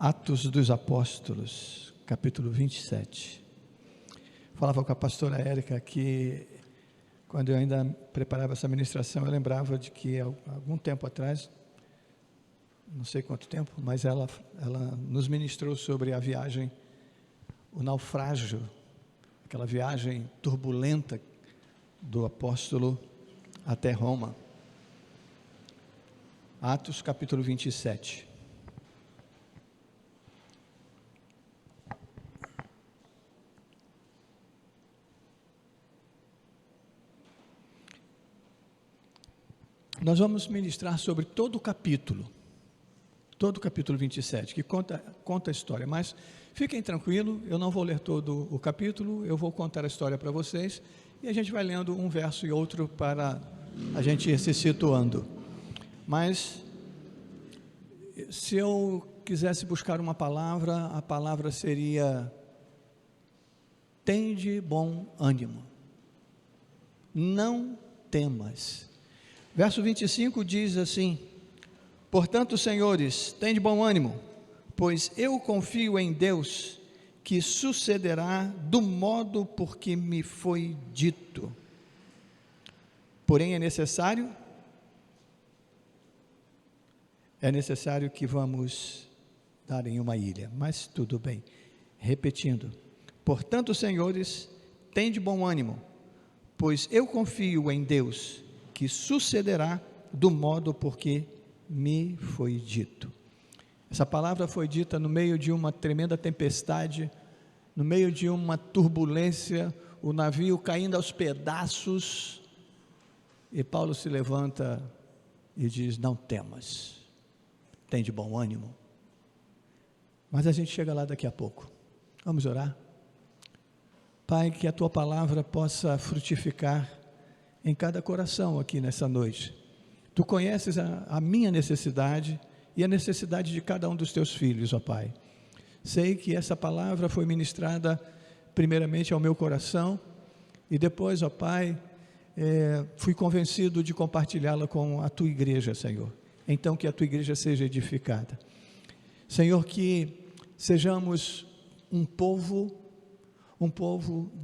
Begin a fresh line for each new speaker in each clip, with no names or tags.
Atos dos Apóstolos, capítulo 27. Falava com a pastora Érica que, quando eu ainda preparava essa ministração, eu lembrava de que, algum tempo atrás, não sei quanto tempo, mas ela nos ministrou sobre a viagem, o naufrágio, aquela viagem turbulenta do apóstolo até Roma. Atos, capítulo 27. Nós vamos ministrar sobre todo o capítulo 27, que conta a história, mas fiquem tranquilos, eu não vou ler todo o capítulo, eu vou contar a história para vocês, e a gente vai lendo um verso e outro para a gente ir se situando. Mas, se eu quisesse buscar uma palavra, a palavra seria: tende bom ânimo, não temas. Verso 25 diz assim: portanto, senhores, tende bom ânimo, pois eu confio em Deus, que sucederá do modo por que me foi dito. Porém, é necessário que vamos dar em uma ilha, mas tudo bem. Repetindo: portanto, senhores, tende bom ânimo, pois eu confio em Deus, que sucederá do modo porque me foi dito. Essa palavra foi dita no meio de uma tremenda tempestade, no meio de uma turbulência, o navio caindo aos pedaços, e Paulo se levanta e diz: não temas, tem de bom ânimo. Mas a gente chega lá daqui a pouco. Vamos orar? Pai, que a tua palavra possa frutificar em cada coração aqui nessa noite. Tu conheces a minha necessidade e a necessidade de cada um dos teus filhos, ó Pai. Sei que essa palavra foi ministrada primeiramente ao meu coração e depois, ó Pai, fui convencido de compartilhá-la com a tua igreja, Senhor. Então, que a tua igreja seja edificada. Senhor, que sejamos um povo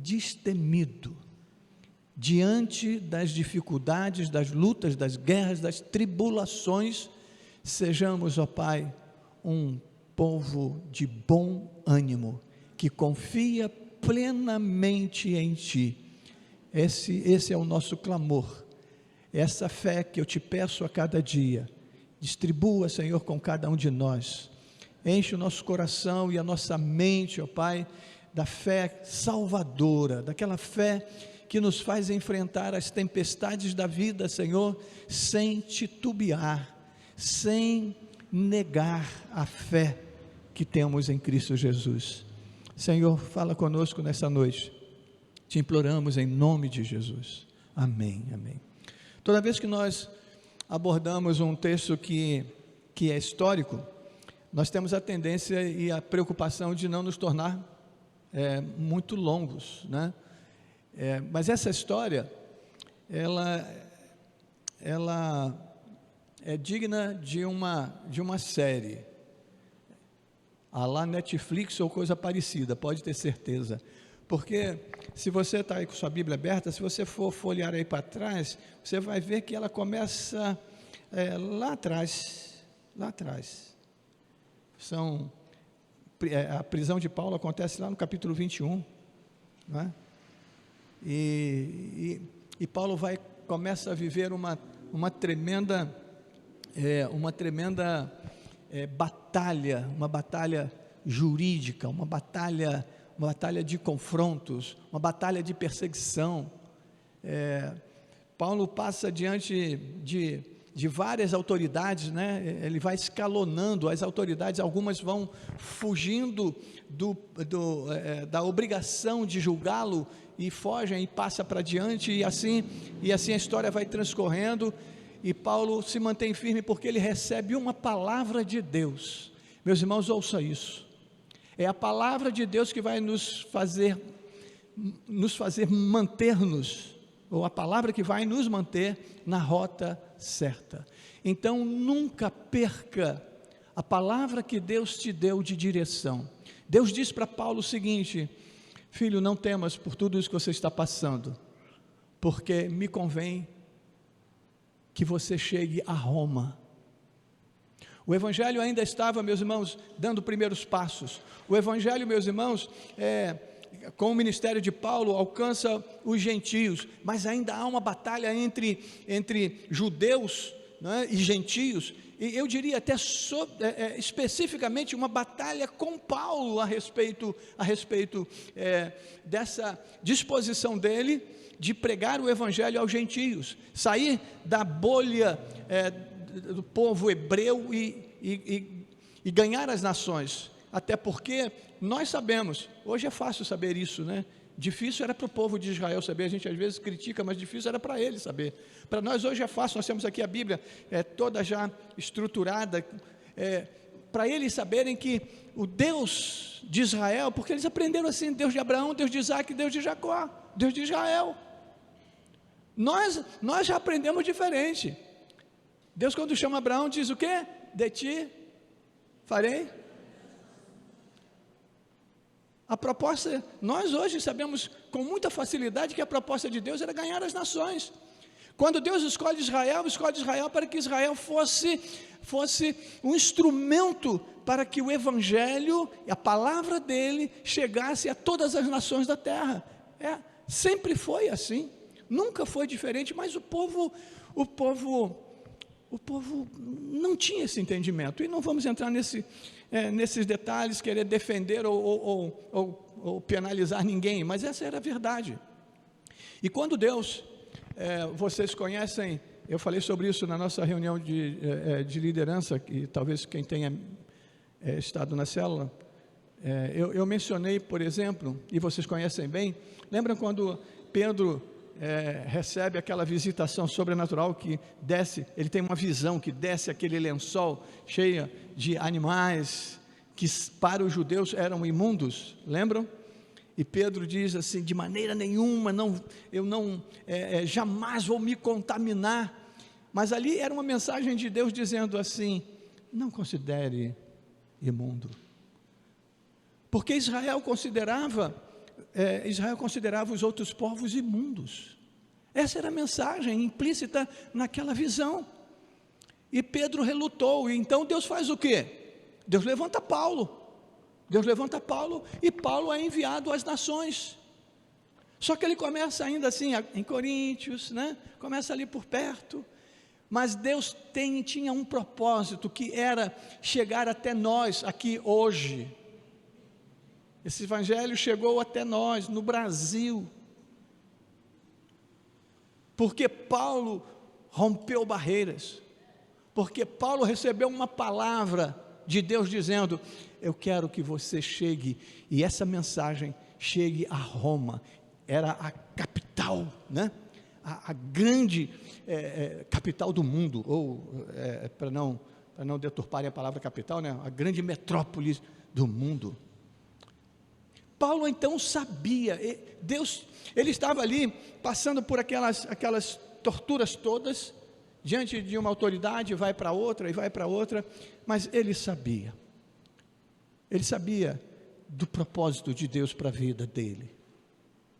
destemido diante das dificuldades, das lutas, das guerras, das tribulações. Sejamos, ó Pai, um povo de bom ânimo, que confia plenamente em Ti. Esse é o nosso clamor, essa fé que eu te peço a cada dia. Distribua, Senhor, com cada um de nós. Enche o nosso coração e a nossa mente, ó Pai, da fé salvadora, daquela fé que nos faz enfrentar as tempestades da vida, Senhor, sem titubear, sem negar a fé que temos em Cristo Jesus. Senhor, fala conosco nessa noite, te imploramos em nome de Jesus, amém, amém. Toda vez que nós abordamos um texto que é histórico, nós temos a tendência e a preocupação de não nos tornar muito longos, né? Mas essa história, ela é digna de uma série, à la Netflix ou coisa parecida, pode ter certeza, porque se você está aí com sua Bíblia aberta, se você for folhear aí para trás, você vai ver que ela começa lá atrás, a prisão de Paulo acontece lá no capítulo 21, não é? E Paulo começa a viver uma tremenda batalha, uma batalha jurídica, uma batalha de confrontos, uma batalha de perseguição. Paulo passa diante de várias autoridades, né? Ele vai escalonando as autoridades, algumas vão fugindo da obrigação de julgá-lo e fogem e passa para diante, e assim a história vai transcorrendo, e Paulo se mantém firme porque ele recebe uma palavra de Deus. Meus irmãos, ouça isso, é a palavra de Deus que vai nos fazer manter-nos, ou a palavra que vai nos manter na rota certa. Então nunca perca a palavra que Deus te deu de direção. Deus diz para Paulo o seguinte: filho, não temas por tudo isso que você está passando, porque me convém que você chegue a Roma. O Evangelho ainda estava, meus irmãos, dando primeiros passos. O Evangelho, meus irmãos, com o ministério de Paulo, alcança os gentios, mas ainda há uma batalha entre judeus, né, e gentios, e eu diria até especificamente uma batalha com Paulo a respeito dessa disposição dele de pregar o Evangelho aos gentios, sair da bolha do povo hebreu e ganhar as nações. Até porque nós sabemos, hoje é fácil saber isso, né? Difícil era para o povo de Israel saber, a gente às vezes critica, mas difícil era para eles saber. Para nós hoje é fácil, nós temos aqui a Bíblia toda já estruturada, para eles saberem que o Deus de Israel, porque eles aprenderam assim, Deus de Abraão, Deus de Isaac, Deus de Jacó, Deus de Israel. Nós já aprendemos diferente. Deus, quando chama Abraão, diz o quê? De ti farei. A proposta, nós hoje sabemos com muita facilidade que a proposta de Deus era ganhar as nações. Quando Deus escolhe Israel para que Israel fosse um instrumento para que o Evangelho, a palavra dele, chegasse a todas as nações da terra. Sempre foi assim, nunca foi diferente, mas o povo não tinha esse entendimento, e não vamos entrar nesses detalhes, querer defender ou penalizar ninguém, mas essa era a verdade. E quando Deus, vocês conhecem, eu falei sobre isso na nossa reunião de liderança, que talvez quem tenha estado na célula, eu mencionei, por exemplo, e vocês conhecem bem, lembram quando Pedro recebe aquela visitação sobrenatural que desce, ele tem uma visão que desce aquele lençol cheia de animais que para os judeus eram imundos, lembram? E Pedro diz assim: de maneira nenhuma, eu jamais vou me contaminar. Mas ali era uma mensagem de Deus dizendo assim: não considere imundo, porque Israel considerava os outros povos imundos. Essa era a mensagem implícita naquela visão. E Pedro relutou, e então Deus faz o quê? Deus levanta Paulo, e Paulo é enviado às nações. Só que ele começa ainda assim, em Coríntios, né? Começa ali por perto, mas Deus tinha um propósito, que era chegar até nós aqui hoje. Esse Evangelho chegou até nós, no Brasil, porque Paulo rompeu barreiras, porque Paulo recebeu uma palavra de Deus dizendo: eu quero que você chegue, e essa mensagem chegue a Roma. Era a capital, né? A grande capital do mundo, ou para não deturparem a palavra capital, né? A grande metrópole do mundo. Paulo então sabia, Deus, ele estava ali passando por aquelas torturas todas, diante de uma autoridade, vai para outra, mas ele sabia do propósito de Deus para a vida dele,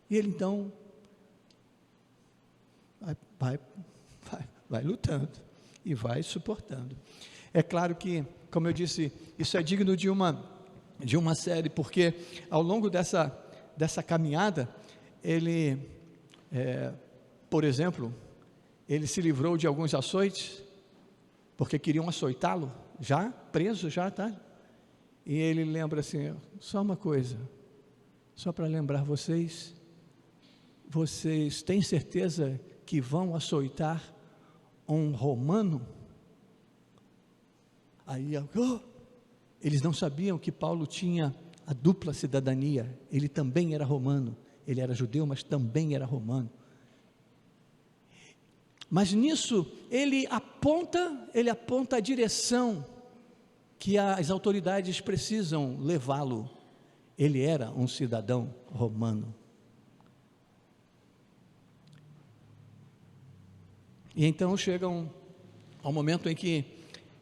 e ele então vai lutando, e vai suportando. É claro que, como eu disse, isso é digno de uma série, porque ao longo dessa caminhada, ele, por exemplo, ele se livrou de alguns açoites, porque queriam açoitá-lo, já preso, tá? E ele lembra assim: só uma coisa, só para lembrar vocês têm certeza que vão açoitar um romano? Aí, eles não sabiam que Paulo tinha a dupla cidadania, ele também era romano, ele era judeu, mas também era romano. Mas nisso, ele aponta a direção que as autoridades precisam levá-lo. Ele era um cidadão romano. E então chega ao momento em que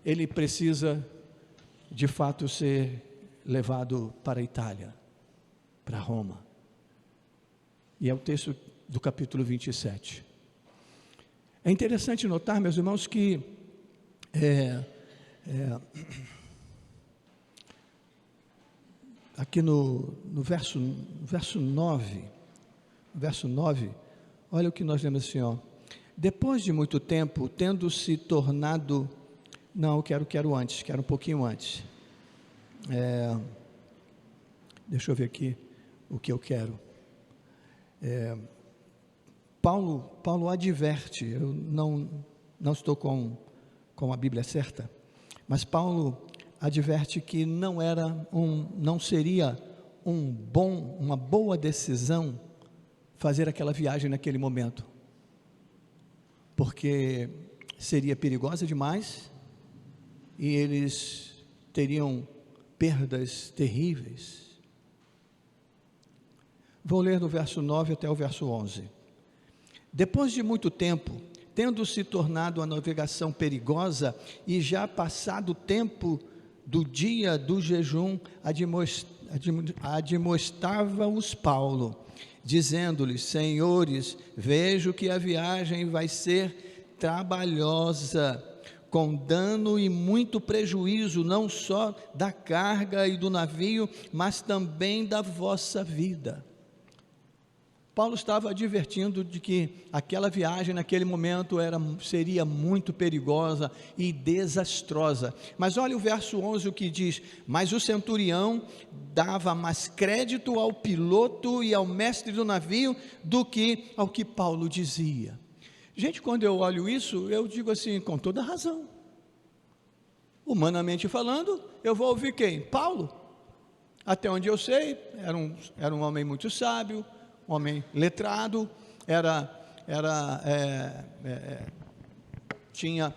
ele precisa de fato ser levado para a Itália, para Roma. E é o texto do capítulo 27. É interessante notar, meus irmãos, que aqui no verso 9, olha o que nós lemos assim, ó. Depois de muito tempo, tendo se tornado... Não, quero um pouquinho antes. Deixa eu ver aqui o que eu quero. Paulo adverte, eu não estou com a Bíblia certa, mas Paulo adverte que não seria uma boa decisão fazer aquela viagem naquele momento, porque seria perigosa demais e eles teriam perdas terríveis. Vou ler do verso 9 até o verso 11. Depois de muito tempo, tendo se tornado a navegação perigosa e já passado o tempo do dia do jejum, admoestava-os Paulo, dizendo-lhes: Senhores, vejo que a viagem vai ser trabalhosa, com dano e muito prejuízo, não só da carga e do navio, mas também da vossa vida. Paulo estava advertindo de que aquela viagem naquele momento seria muito perigosa e desastrosa. Mas olha o verso 11, o que diz: mas o centurião dava mais crédito ao piloto e ao mestre do navio do que ao que Paulo dizia. Gente, quando eu olho isso, eu digo assim, com toda razão. Humanamente falando, eu vou ouvir quem? Paulo. Até onde eu sei, era um homem muito sábio, um homem letrado, tinha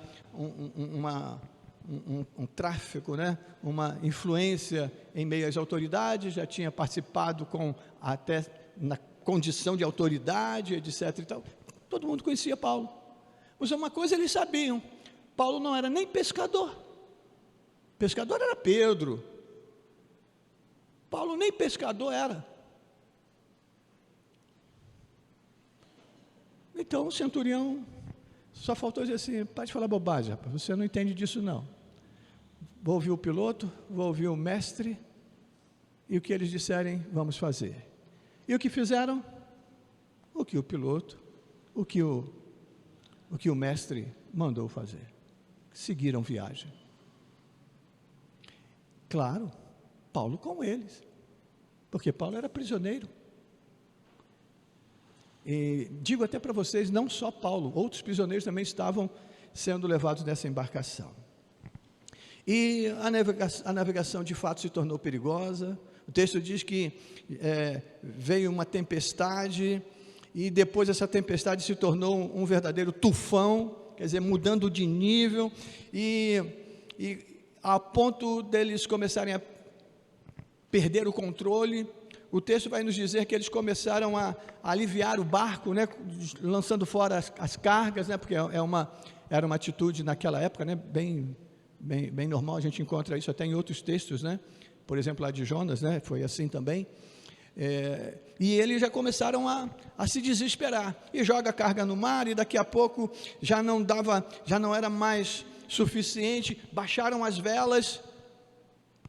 um tráfico, né? Uma influência em meio às autoridades, já tinha participado até na condição de autoridade, etc. E tal. Todo mundo conhecia Paulo. Mas uma coisa eles sabiam: Paulo não era nem pescador. Pescador era Pedro. Paulo nem pescador era. Então o centurião só faltou dizer assim: pode falar bobagem, rapaz, você não entende disso não. Vou ouvir o piloto, vou ouvir o mestre, e o que eles disserem, vamos fazer. E o que fizeram? O que o piloto, o que o mestre mandou fazer. Seguiram viagem. Claro, Paulo com eles, porque Paulo era prisioneiro. E digo até para vocês, não só Paulo, outros prisioneiros também estavam sendo levados nessa embarcação. E a navegação de fato se tornou perigosa. O texto diz que veio uma tempestade, e depois essa tempestade se tornou um verdadeiro tufão, quer dizer, mudando de nível, e a ponto deles começarem a perder o controle. O texto vai nos dizer que eles começaram a aliviar o barco, né, lançando fora as cargas, né, porque era uma atitude naquela época, né, bem normal. A gente encontra isso até em outros textos, né, por exemplo, lá de Jonas, né, foi assim também. E eles já começaram a se desesperar, e joga a carga no mar, e daqui a pouco já não era mais suficiente, baixaram as velas,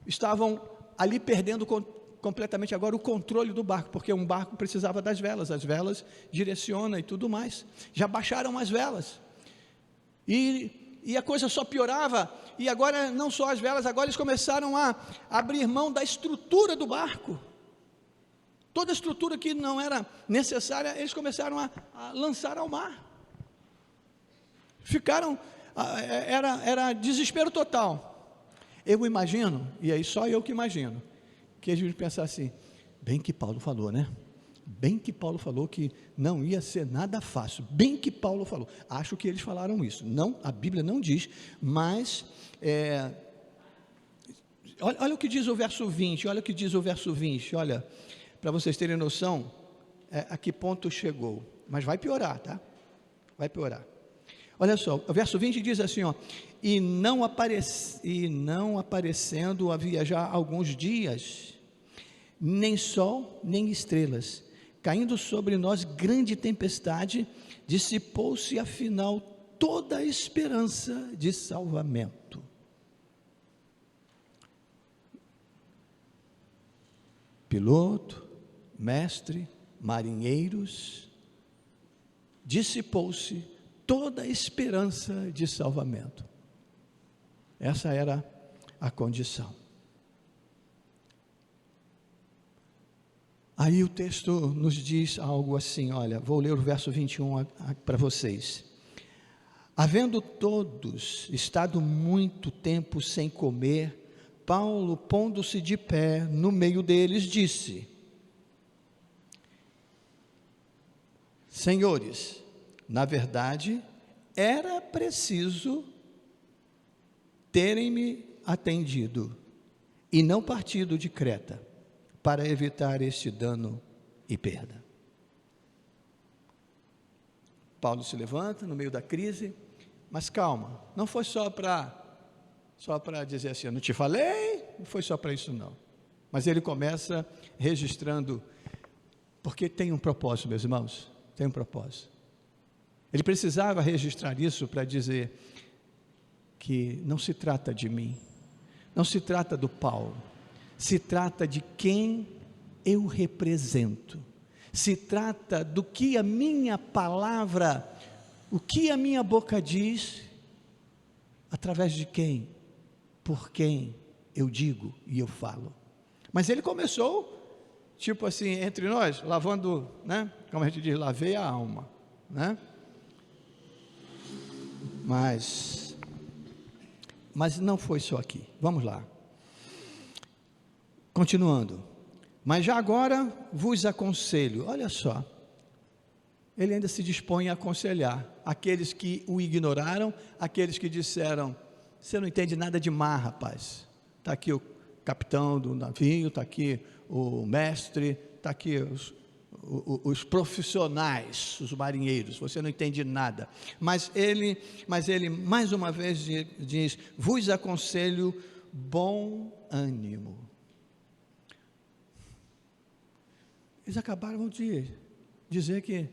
estavam ali perdendo completamente agora o controle do barco, porque um barco precisava das velas, as velas direcionam e tudo mais. Já baixaram as velas, e a coisa só piorava, e agora não só as velas, agora eles começaram a abrir mão da estrutura do barco. Toda a estrutura que não era necessária, eles começaram a lançar ao mar. Era desespero total. Eu imagino, e aí só eu que imagino, que a gente pensar assim: bem que Paulo falou, né? Bem que Paulo falou que não ia ser nada fácil. Bem que Paulo falou. Acho que eles falaram isso. Não, a Bíblia não diz, mas olha o que diz o verso 20. Olha o que diz o verso 20. Olha, para vocês terem noção a que ponto chegou. Mas vai piorar, tá? Vai piorar. Olha só, o verso 20 diz assim, ó, e não aparecendo havia já alguns dias, nem sol, nem estrelas, caindo sobre nós grande tempestade, dissipou-se afinal toda a esperança de salvamento. Piloto, mestre, marinheiros, dissipou-se toda a esperança de salvamento. Essa era a condição. Aí o texto nos diz algo assim, olha, vou ler o verso 21 para vocês. Havendo todos estado muito tempo sem comer, Paulo, pondo-se de pé no meio deles, disse: Senhores, na verdade, era preciso terem-me atendido e não partido de Creta, para evitar este dano e perda. Paulo se levanta no meio da crise, mas calma, não foi só para dizer assim, eu não te falei, não foi só para isso não. Mas ele começa registrando, porque tem um propósito, meus irmãos, tem um propósito. Ele precisava registrar isso para dizer que não se trata de mim, não se trata do Paulo, se trata de quem eu represento, se trata do que a minha palavra, o que a minha boca diz, através de quem, por quem eu digo e eu falo. Mas ele começou, tipo assim, entre nós, lavando, né? Como a gente diz, lavei a alma, né? Mas não foi só aqui, vamos lá. Continuando, mas já agora vos aconselho, olha só, ele ainda se dispõe a aconselhar aqueles que o ignoraram, aqueles que disseram, você não entende nada de mar, rapaz, está aqui o capitão do navio, está aqui o mestre, está aqui os profissionais, os marinheiros, você não entende nada, mas ele mais uma vez diz, vos aconselho bom ânimo. Eles acabaram de dizer que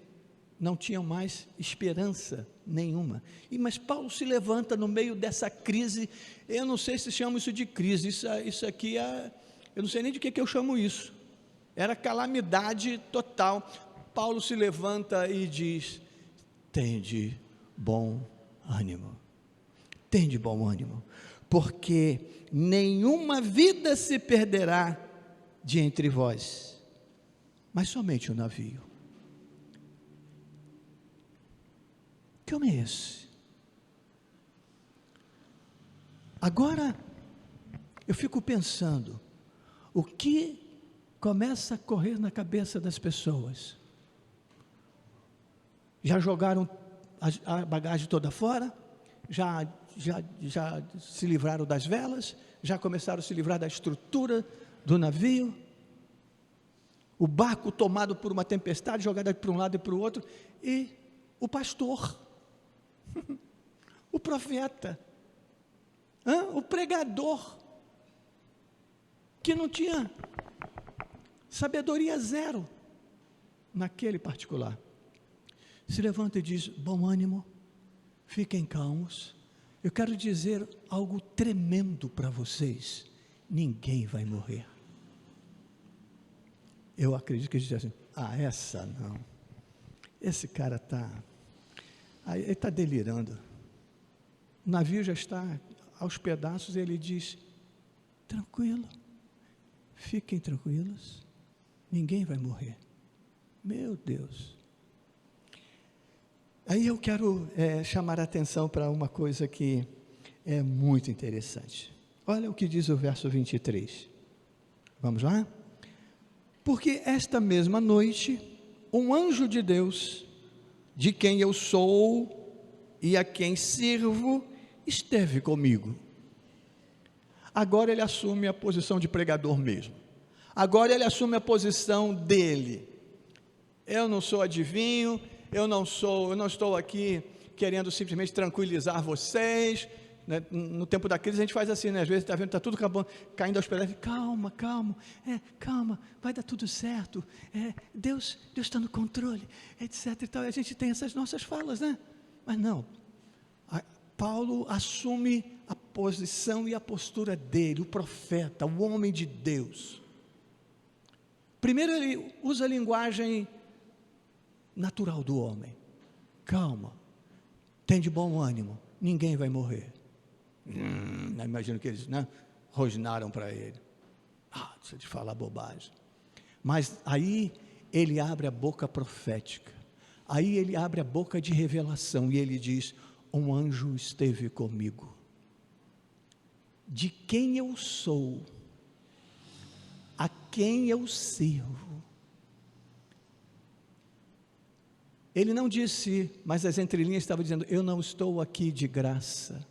não tinham mais esperança nenhuma. Mas Paulo se levanta no meio dessa crise, eu não sei se chamo isso de crise, isso aqui eu não sei nem de que eu chamo isso, era calamidade total. Paulo se levanta e diz, tende bom ânimo, porque nenhuma vida se perderá de entre vós, mas somente o navio. Que homem é esse? Agora, eu fico pensando, o que começa a correr na cabeça das pessoas? Já jogaram a bagagem toda fora? Já se livraram das velas? Já começaram a se livrar da estrutura do navio? O barco tomado por uma tempestade, jogado para um lado e para o outro, e o pastor, o profeta, o pregador, que não tinha sabedoria zero, naquele particular, se levanta e diz, bom ânimo, fiquem calmos, eu quero dizer algo tremendo para vocês, ninguém vai morrer. Eu acredito que a gente diz assim, essa não, esse cara ele está delirando, o navio já está aos pedaços, ele diz, tranquilo, fiquem tranquilos, ninguém vai morrer. Meu Deus. Aí eu quero chamar a atenção para uma coisa que é muito interessante. Olha o que diz o verso 23. Vamos lá? Porque esta mesma noite, um anjo de Deus, de quem eu sou e a quem sirvo, esteve comigo. Agora ele assume a posição de pregador mesmo. Agora ele assume a posição dele. Eu não sou adivinho, eu não estou aqui querendo simplesmente tranquilizar vocês, né? No tempo da crise a gente faz assim, né? Às vezes está vendo, está tudo caindo aos pedaços, calma, calma, vai dar tudo certo, Deus está no controle, etc e tal, e a gente tem essas nossas falas, né? Mas não, Paulo assume a posição e a postura dele, o profeta, o homem de Deus. Primeiro ele usa a linguagem natural do homem, calma, tem de bom ânimo, ninguém vai morrer. Imagino que eles, né, rosnaram para ele, deixa de falar bobagem. Mas aí ele abre a boca profética, aí ele abre a boca de revelação, e ele diz, um anjo esteve comigo, de quem eu sou, a quem eu sirvo. Ele não disse, mas as entrelinhas estavam dizendo, eu não estou aqui de graça,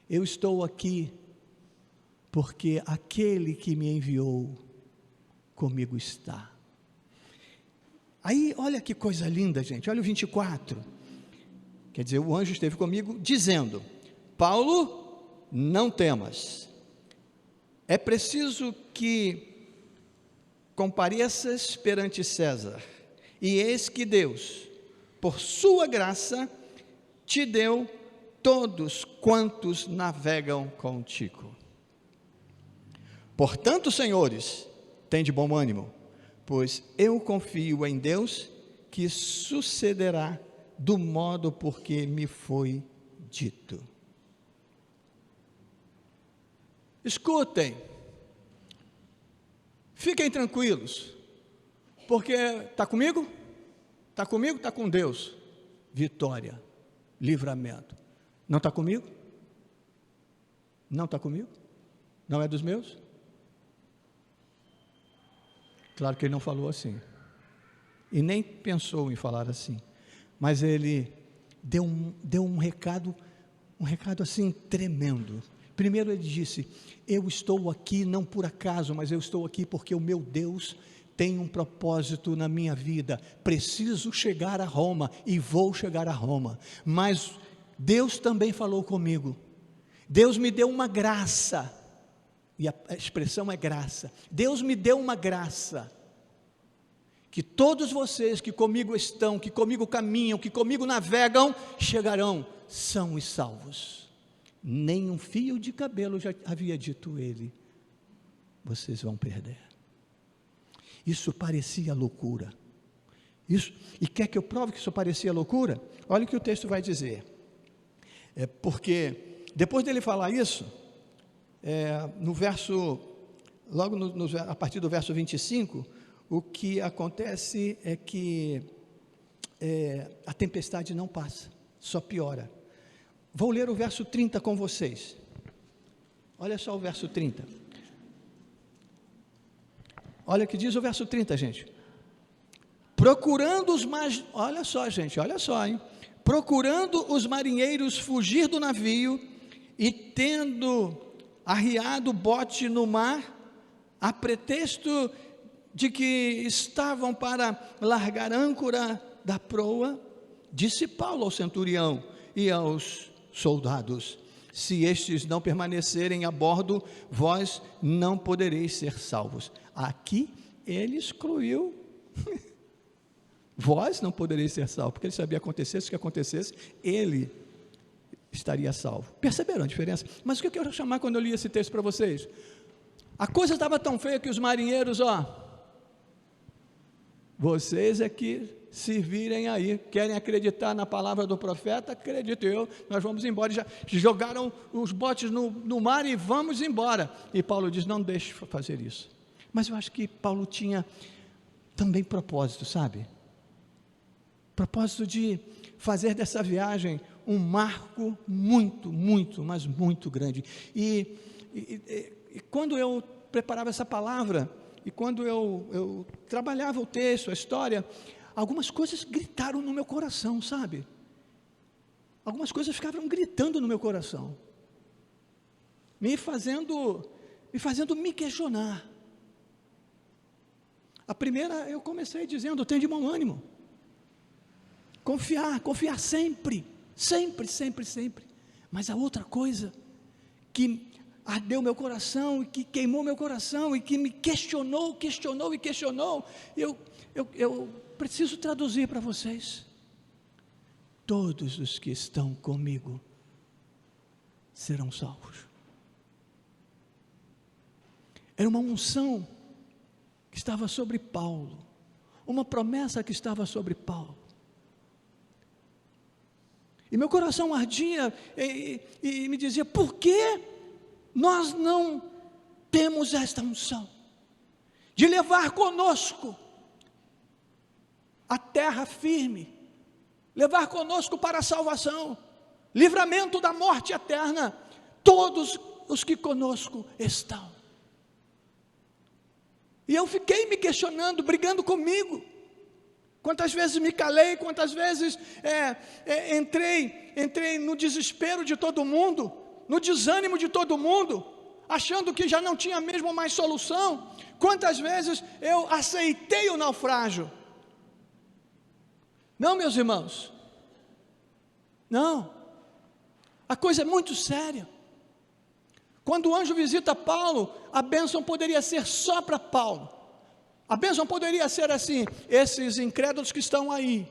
eu estou aqui porque aquele que me enviou comigo está. Aí, olha que coisa linda, gente, olha o 24, quer dizer, o anjo esteve comigo, dizendo, Paulo, não temas, é preciso que compareças perante César, e eis que Deus, por sua graça, te deu todos quantos navegam contigo. Portanto, senhores, tende bom ânimo, pois eu confio em Deus, que sucederá do modo porque me foi dito. Escutem, fiquem tranquilos, porque está comigo? Está comigo? Está com Deus, vitória, livramento. Não está comigo? Não está comigo? Não é dos meus? Claro que ele não falou assim, e nem pensou em falar assim, mas ele deu um recado assim tremendo. Primeiro ele disse, eu estou aqui não por acaso, mas eu estou aqui porque o meu Deus tem um propósito na minha vida, preciso chegar a Roma, e vou chegar a Roma, mas Deus também falou comigo, Deus me deu uma graça, e a expressão é graça, Deus me deu uma graça, que todos vocês que comigo estão, que comigo caminham, que comigo navegam, chegarão são e salvos, nem um fio de cabelo, já havia dito ele, vocês vão perder. Isso parecia loucura, e quer que eu prove que isso parecia loucura? Olha o que o texto vai dizer, porque depois dele falar isso, no verso, logo a partir do verso 25, o que acontece é que a tempestade não passa, só piora. Vou ler o verso 30 com vocês, olha só o verso 30, olha o que diz o verso 30, gente, procurando os olha só gente, olha só, hein? Procurando os marinheiros fugir do navio, e tendo arriado o bote no mar, a pretexto de que estavam para largar âncora da proa, disse Paulo ao centurião e aos soldados, se estes não permanecerem a bordo, vós não podereis ser salvos. Aqui ele excluiu, vós não podereis ser salvos, porque ele sabia acontecesse o que acontecesse, ele estaria salvo. Perceberam a diferença? Mas o que eu quero chamar quando eu li esse texto para vocês? A coisa estava tão feia que os marinheiros, vocês é que se virem aí, querem acreditar na palavra do profeta, acredito eu, nós vamos embora, já jogaram os botes no mar e vamos embora, e Paulo diz, não deixe fazer isso. Mas eu acho que Paulo tinha também propósito, sabe? Propósito de fazer dessa viagem um marco muito, mas muito grande. E quando eu preparava essa palavra, e quando eu trabalhava o texto, a história, algumas coisas gritaram no meu coração, sabe? Algumas coisas ficavam gritando no meu coração, me fazendo me questionar. A primeira, eu comecei dizendo, tem de bom ânimo, confiar sempre, sempre, sempre, sempre. Mas a outra coisa que ardeu meu coração, e que queimou meu coração, e que me questionou, eu preciso traduzir para vocês. Todos os que estão comigo serão salvos. Era uma unção que estava sobre Paulo, uma promessa que estava sobre Paulo. E meu coração ardia e me dizia: por que nós não temos esta unção de levar conosco a terra firme, levar conosco para a salvação, livramento da morte eterna, todos os que conosco estão? E eu fiquei me questionando, brigando comigo. Quantas vezes me calei, quantas vezes entrei no desespero de todo mundo, no desânimo de todo mundo, achando que já não tinha mesmo mais solução. Quantas vezes eu aceitei o naufrágio. Não, meus irmãos, não, a coisa é muito séria. Quando o anjo visita Paulo, a bênção poderia ser só para Paulo. A bênção poderia ser assim: esses incrédulos que estão aí,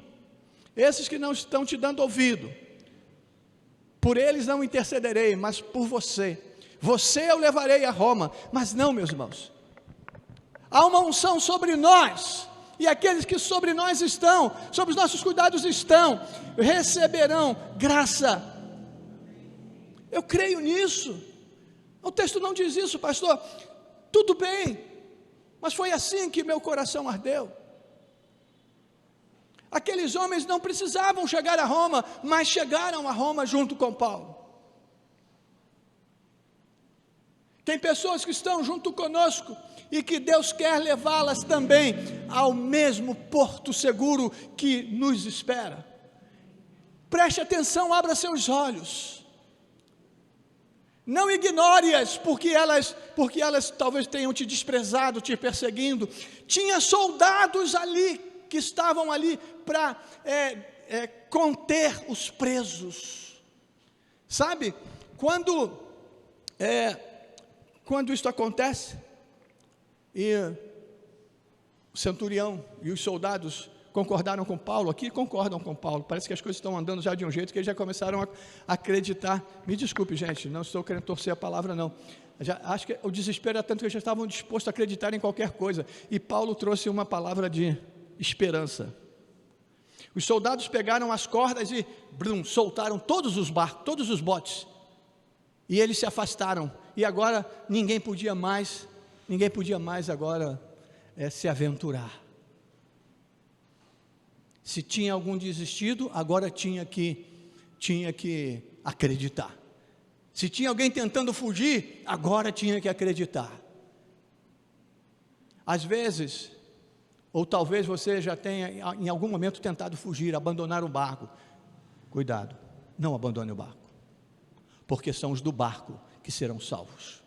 esses que não estão te dando ouvido, por eles não intercederei, mas por você eu levarei a Roma. Mas não, meus irmãos, há uma unção sobre nós, e aqueles que sobre nós estão, sobre os nossos cuidados estão, receberão graça. Eu creio nisso. O texto não diz isso, pastor. Tudo bem, mas foi assim que meu coração ardeu. Aqueles homens não precisavam chegar a Roma, mas chegaram a Roma junto com Paulo. Tem pessoas que estão junto conosco e que Deus quer levá-las também ao mesmo porto seguro que nos espera. Preste atenção, abra seus olhos. Não ignore-as, porque elas talvez tenham te desprezado, te perseguindo. Tinha soldados ali, que estavam ali para conter os presos. Sabe, quando isso acontece, e o centurião e os soldados concordaram com Paulo, aqui concordam com Paulo, parece que as coisas estão andando já de um jeito que eles já começaram a acreditar. Me desculpe, gente, não estou querendo torcer a palavra, não. Acho que o desespero era tanto que eles já estavam dispostos a acreditar em qualquer coisa, e Paulo trouxe uma palavra de esperança. Os soldados pegaram as cordas e soltaram todos os barcos, todos os botes, e eles se afastaram, e agora ninguém podia mais agora se aventurar. Se tinha algum desistido, agora tinha que acreditar. Se tinha alguém tentando fugir, agora tinha que acreditar. Às vezes, ou talvez você já tenha em algum momento tentado fugir, abandonar o barco. Cuidado, não abandone o barco, porque são os do barco que serão salvos.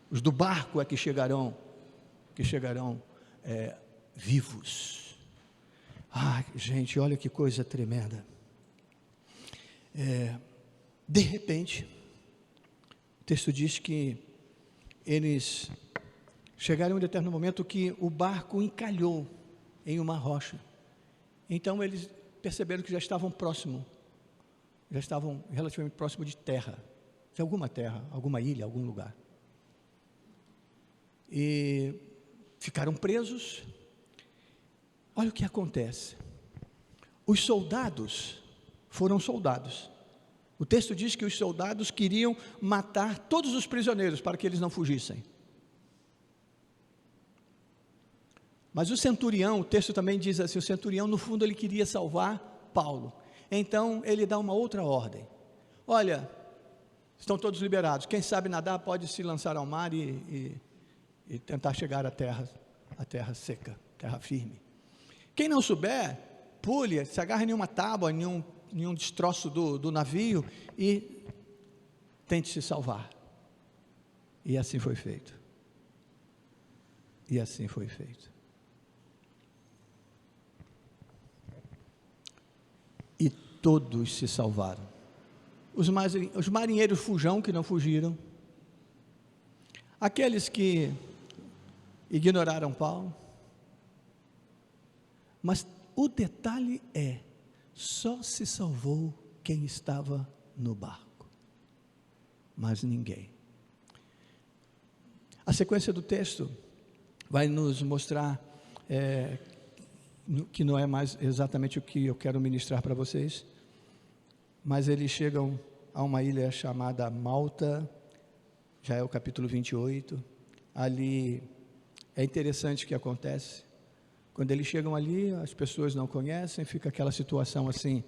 Os do barco é que chegarão vivos. Gente, olha que coisa tremenda. De repente, o texto diz que eles chegaram em um determinado momento que o barco encalhou em uma rocha. Então eles perceberam que já estavam relativamente próximo de terra, de alguma terra, alguma ilha, algum lugar. E ficaram presos. Olha o que acontece. Os soldados foram soldados. O texto diz que os soldados queriam matar todos os prisioneiros para que eles não fugissem. Mas o centurião, o texto também diz assim, o centurião no fundo ele queria salvar Paulo. Então ele dá uma outra ordem. Olha, estão todos liberados. Quem sabe nadar pode se lançar ao mar e tentar chegar à terra seca, terra firme. Quem não souber, pule, se agarre em uma tábua, em um destroço do navio e tente se salvar. E assim foi feito. E todos se salvaram. Os marinheiros fujão que não fugiram, aqueles que ignoraram Paulo, mas o detalhe é, só se salvou quem estava no barco, mas ninguém. A sequência do texto vai nos mostrar que não é mais exatamente o que eu quero ministrar para vocês, mas eles chegam a uma ilha chamada Malta, já é o capítulo 28, ali é interessante o que acontece, quando eles chegam ali, as pessoas não conhecem, fica aquela situação assim,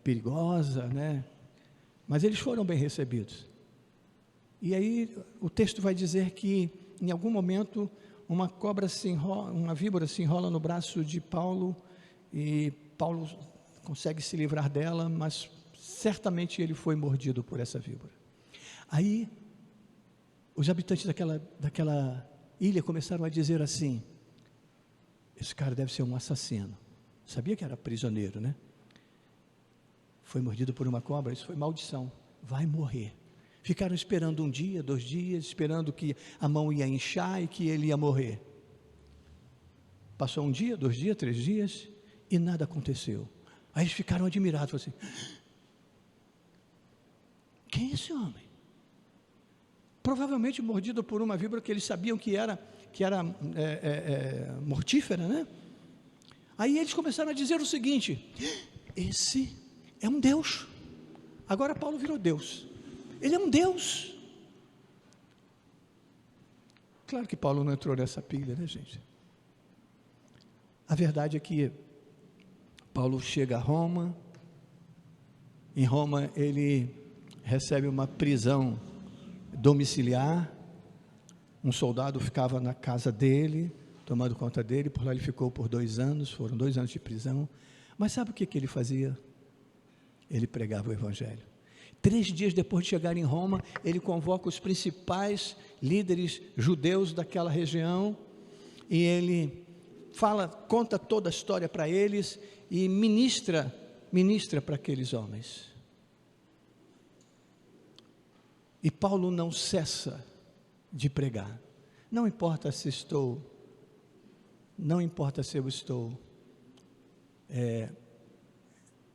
perigosa, né? Mas eles foram bem recebidos, e aí o texto vai dizer que em algum momento uma víbora se enrola no braço de Paulo, e Paulo consegue se livrar dela, mas certamente ele foi mordido por essa víbora. Aí, os habitantes daquela ilha começaram a dizer assim, esse cara deve ser um assassino. Sabia que era prisioneiro, né? Foi mordido por uma cobra, isso foi maldição, vai morrer. Ficaram esperando 1 dia, 2 dias, esperando que a mão ia inchar e que ele ia morrer. Passou 1 dia, 2 dias, 3 dias e nada aconteceu. Aí eles ficaram admirados, falaram assim, quem é esse homem? Provavelmente mordido por uma víbora que eles sabiam que era mortífera, né? Aí eles começaram a dizer o seguinte, esse é um Deus. Agora Paulo virou Deus. Ele é um Deus. Claro que Paulo não entrou nessa pilha, né, gente? A verdade é que Paulo chega a Roma. Em Roma ele recebe uma prisão domiciliar. Um soldado ficava na casa dele, tomando conta dele. Por lá ele ficou por 2 anos, foram 2 anos de prisão. Mas sabe o que ele fazia? Ele pregava o Evangelho. 3 dias depois de chegar em Roma, ele convoca os principais líderes judeus daquela região, e ele conta toda a história para eles, e ministra para aqueles homens. E Paulo não cessa de pregar, não importa se eu estou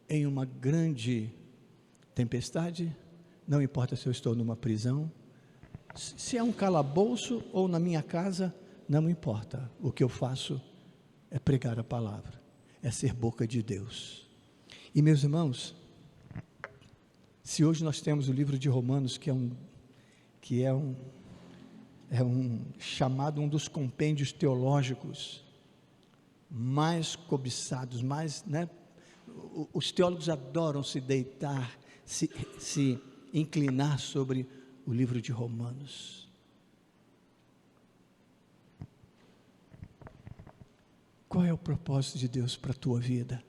em uma grande tempestade, não importa se eu estou numa prisão, se é um calabouço ou na minha casa, não importa, o que eu faço é pregar a palavra, é ser boca de Deus. E meus irmãos, se hoje nós temos o livro de Romanos, que é chamado um dos compêndios teológicos mais cobiçados, né? Os teólogos adoram se deitar, se inclinar sobre o livro de Romanos. Qual é o propósito de Deus para a tua vida?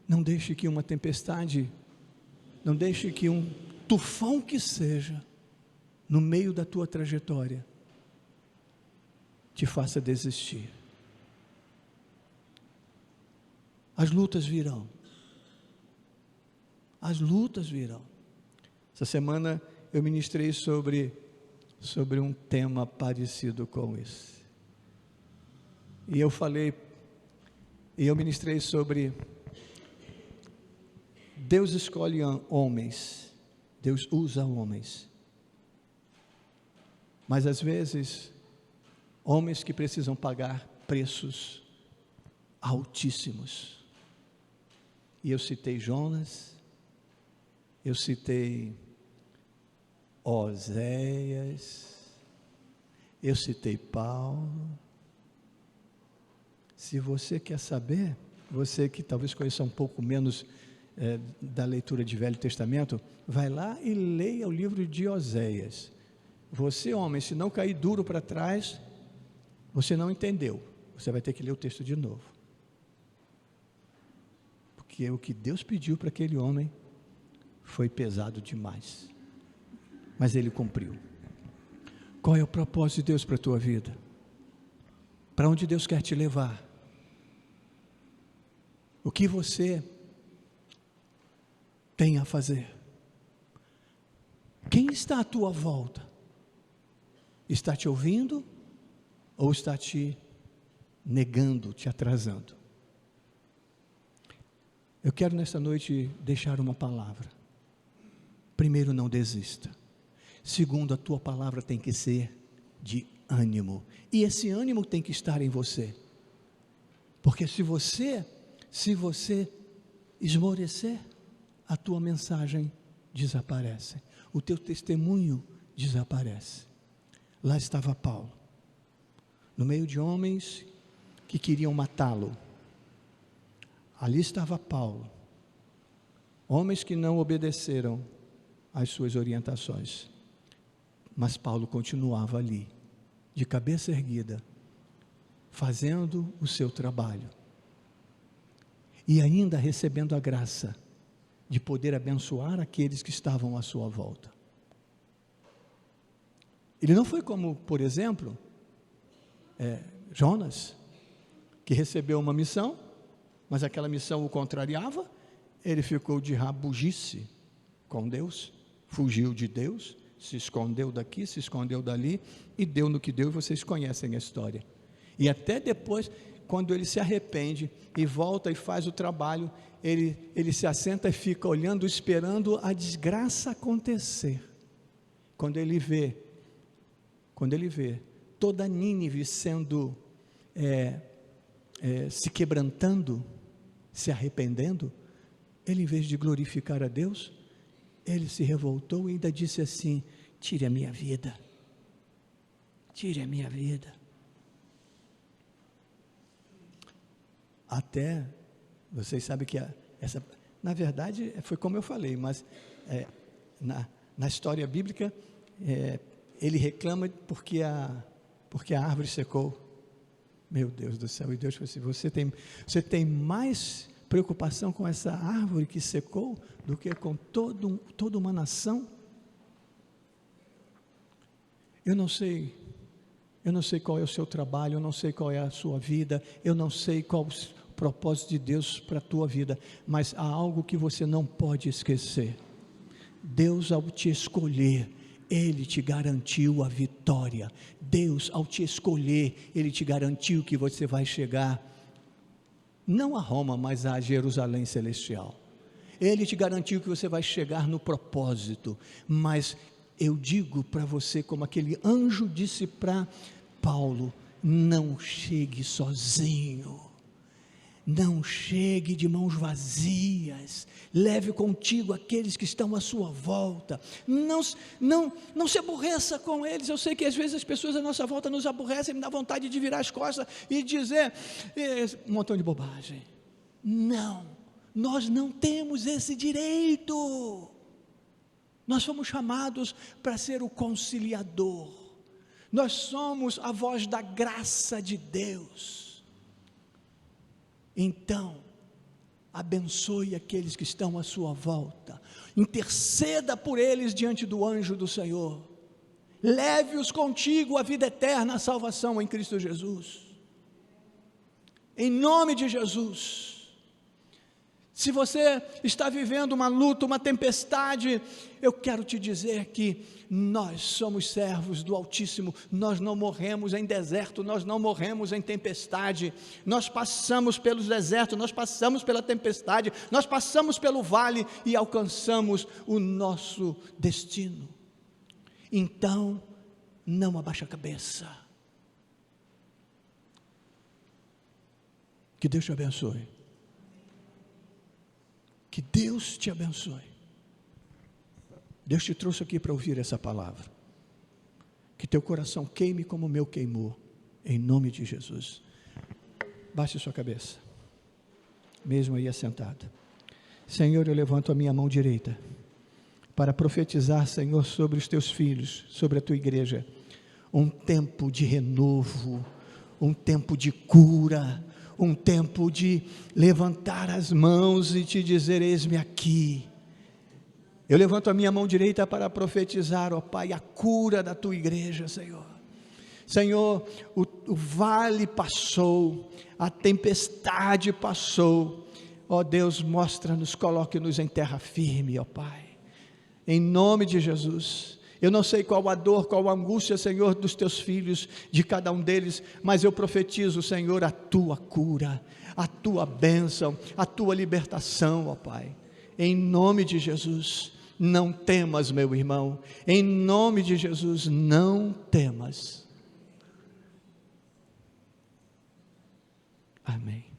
Não deixe que uma tempestade, não deixe que um tufão que seja, no meio da tua trajetória, te faça desistir. As lutas virão. As lutas virão. Essa semana eu ministrei sobre um tema parecido com esse. E eu ministrei sobre Deus escolhe homens, Deus usa homens. Mas às vezes, homens que precisam pagar preços altíssimos. E eu citei Jonas, eu citei Oséias, eu citei Paulo. Se você quer saber, você que talvez conheça um pouco menos da leitura de Velho Testamento, vai lá e leia o livro de Oséias. Você, homem, se não cair duro para trás, você não entendeu, você vai ter que ler o texto de novo, porque o que Deus pediu para aquele homem foi pesado demais, mas ele cumpriu. Qual é o propósito de Deus para a tua vida? Para onde Deus quer te levar? O que você tem a fazer? Quem está à tua volta? Está te ouvindo ou está te negando, te atrasando? Eu quero nessa noite deixar uma palavra. Primeiro, não desista. Segundo, a tua palavra tem que ser de ânimo. E esse ânimo tem que estar em você. Porque se você esmorecer, a tua mensagem desaparece. O teu testemunho desaparece. Lá estava Paulo, no meio de homens que queriam matá-lo. Ali estava Paulo, homens que não obedeceram às suas orientações, mas Paulo continuava ali, de cabeça erguida, fazendo o seu trabalho, e ainda recebendo a graça de poder abençoar aqueles que estavam à sua volta. Ele não foi como, por exemplo, Jonas, que recebeu uma missão, mas aquela missão o contrariava, ele ficou de rabugice com Deus, fugiu de Deus, se escondeu daqui, se escondeu dali, e deu no que deu, e vocês conhecem a história. E até depois, quando ele se arrepende, e volta e faz o trabalho, ele se assenta e fica olhando, esperando a desgraça acontecer. Quando ele vê toda Nínive sendo, se quebrantando, se arrependendo, ele, em vez de glorificar a Deus, ele se revoltou e ainda disse assim: tire a minha vida, tire a minha vida. Até, vocês sabem que na verdade, foi como eu falei, mas na história bíblica, ele reclama porque a árvore secou. Meu Deus do céu, e Deus falou assim: você tem mais preocupação com essa árvore que secou do que com toda uma nação? Eu não sei qual é o seu trabalho, eu não sei qual é a sua vida, eu não sei qual o propósito de Deus para a tua vida, mas há algo que você não pode esquecer. Deus, ao te escolher, Ele te garantiu a vitória. Deus, ao te escolher, Ele te garantiu que você vai chegar, não a Roma, mas a Jerusalém celestial. Ele te garantiu que você vai chegar no propósito. Mas eu digo para você, como aquele anjo disse para Paulo: não chegue sozinho, não chegue de mãos vazias, leve contigo aqueles que estão à sua volta, não se aborreça com eles. Eu sei que às vezes as pessoas à nossa volta nos aborrecem, me dá vontade de virar as costas e dizer um montão de bobagem. Não, nós não temos esse direito. Nós fomos chamados para ser o conciliador, nós somos a voz da graça de Deus. Então, abençoe aqueles que estão à sua volta, interceda por eles diante do anjo do Senhor, leve-os contigo à vida eterna, à salvação em Cristo Jesus, em nome de Jesus. Se você está vivendo uma luta, uma tempestade, eu quero te dizer que nós somos servos do Altíssimo, nós não morremos em deserto, nós não morremos em tempestade, nós passamos pelos desertos, nós passamos pela tempestade, nós passamos pelo vale e alcançamos o nosso destino. Então, não abaixa a cabeça. Que Deus te abençoe. Que Deus te abençoe. Deus te trouxe aqui para ouvir essa palavra. Que teu coração queime como o meu queimou, em nome de Jesus. Baixe sua cabeça, mesmo aí assentada. Senhor, eu levanto a minha mão direita para profetizar, Senhor, sobre os teus filhos, sobre a tua igreja, um tempo de renovo, um tempo de cura, um tempo de levantar as mãos e te dizer: eis-me aqui. Eu levanto a minha mão direita para profetizar, ó Pai, a cura da tua igreja, Senhor. Senhor, o vale passou, a tempestade passou, ó Deus, mostra-nos, coloque-nos em terra firme, ó Pai, em nome de Jesus. Eu não sei qual a dor, qual a angústia, Senhor, dos teus filhos, de cada um deles, mas eu profetizo, Senhor, a tua cura, a tua bênção, a tua libertação, ó Pai, em nome de Jesus. Não temas, meu irmão, em nome de Jesus, não temas. Amém.